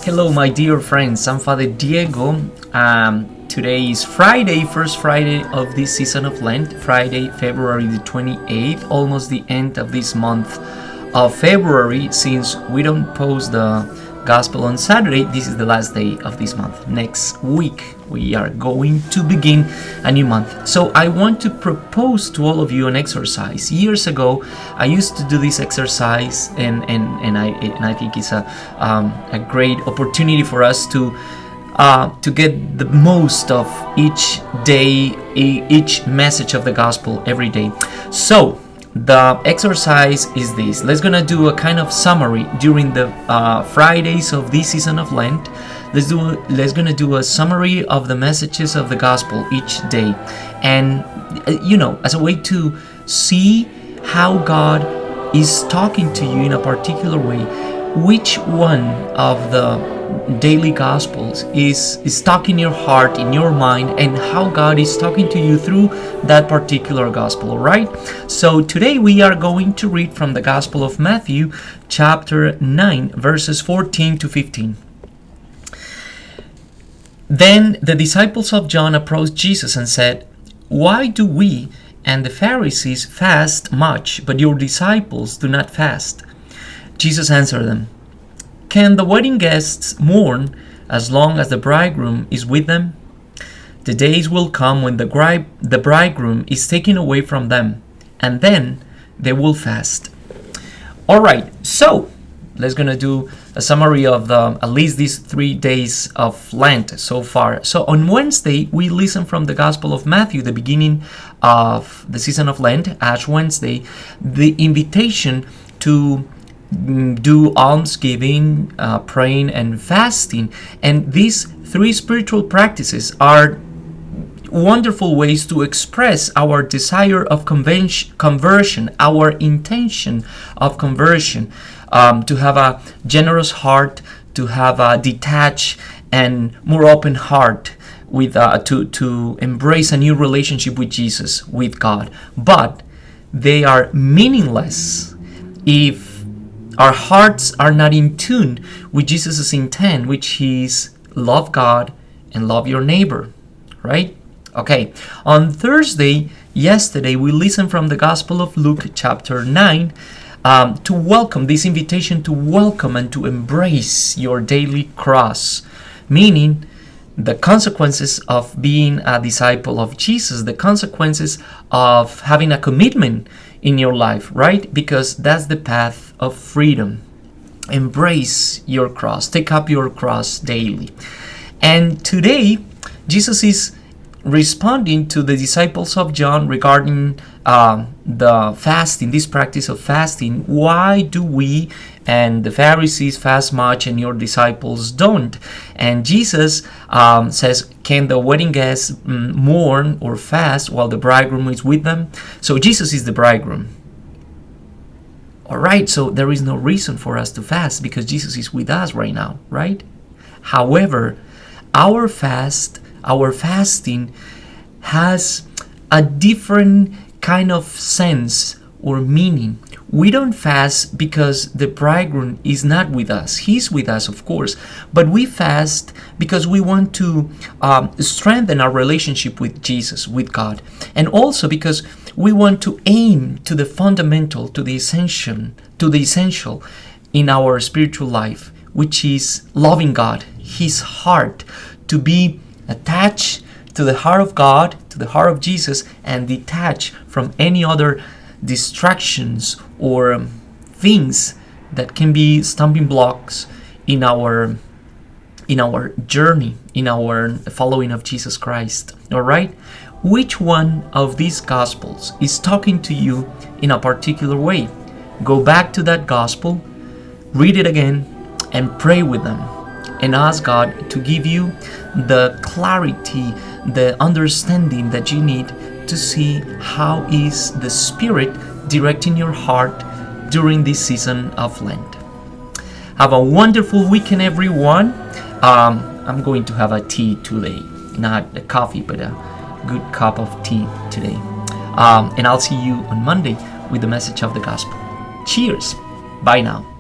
Hello, my dear friends. I'm Father Diego. Today is Friday, first Friday of this season of Lent, Friday, February the 28th, almost the end of this month of February. Since we don't post the Gospel on Saturday, this is the last day of this month. Next week, we are going to begin a new month. So I want to propose to all of you an exercise. Years ago, I used to do this exercise, and I think it's a great opportunity for us to get the most of each day, each message of the gospel every day. So the exercise is this. Let's gonna do a kind of summary during the Fridays of this season of Lent. Let's gonna do a summary of the messages of the gospel each day, and as a way to see how God is talking to you in a particular way. Which one of the daily gospels is stuck in your heart, in your mind, and how God is talking to you through that particular gospel, all right? So today we are going to read from the Gospel of Matthew, chapter 9, verses 14 to 15. Then the disciples of John approached Jesus and said, "Why do we and the Pharisees fast much, but your disciples do not fast?" Jesus answered them, "Can the wedding guests mourn as long as the bridegroom is with them? The days will come when the bridegroom is taken away from them, and then they will fast." All right, so let's gonna do a summary of at least these 3 days of Lent so far. So on Wednesday, we listen from the Gospel of Matthew, the beginning of the season of Lent, Ash Wednesday, the invitation to do almsgiving, praying, and fasting. And these 3 spiritual practices are wonderful ways to express our desire of conversion, our intention of conversion, to have a generous heart, to have a detached and more open heart, with to embrace a new relationship with Jesus, with God. But they are meaningless if our hearts are not in tune with Jesus' intent, which is love God and love your neighbor, right? Okay, on Thursday, yesterday, we listened from the Gospel of Luke, chapter 9, to welcome this invitation to welcome and to embrace your daily cross, meaning the consequences of being a disciple of Jesus, the consequences of having a commitment in your life, right? Because that's the path of freedom. Embrace your cross, take up your cross daily. And today, Jesus is responding to the disciples of John regarding the fasting, this practice of fasting. Why do we and the Pharisees fast much and your disciples don't? And Jesus says, can the wedding guests mourn or fast while the bridegroom is with them? So Jesus is the bridegroom. All right, so there is no reason for us to fast because Jesus is with us right now, right? However, our fasting has a different kind of sense or meaning. We don't fast because the bridegroom is not with us. He's with us, of course, but we fast because we want to strengthen our relationship with Jesus, with God, and also because we want to aim to the fundamental, to the essential in our spiritual life, which is loving God, His heart, to be attached to the heart of God, to the heart of Jesus, and detached from any other distractions or things that can be stumbling blocks in our journey, in our following of Jesus Christ. All right? Which one of these gospels is talking to you in a particular way? Go back to that gospel, read it again, and pray with them, and ask God to give you the clarity, the understanding that you need to see how is the Spirit directing your heart during this season of Lent. Have a wonderful weekend, everyone. I'm going to have a tea today, not a coffee, but a good cup of tea today. And I'll see you on Monday with the message of the gospel. Cheers. Bye now.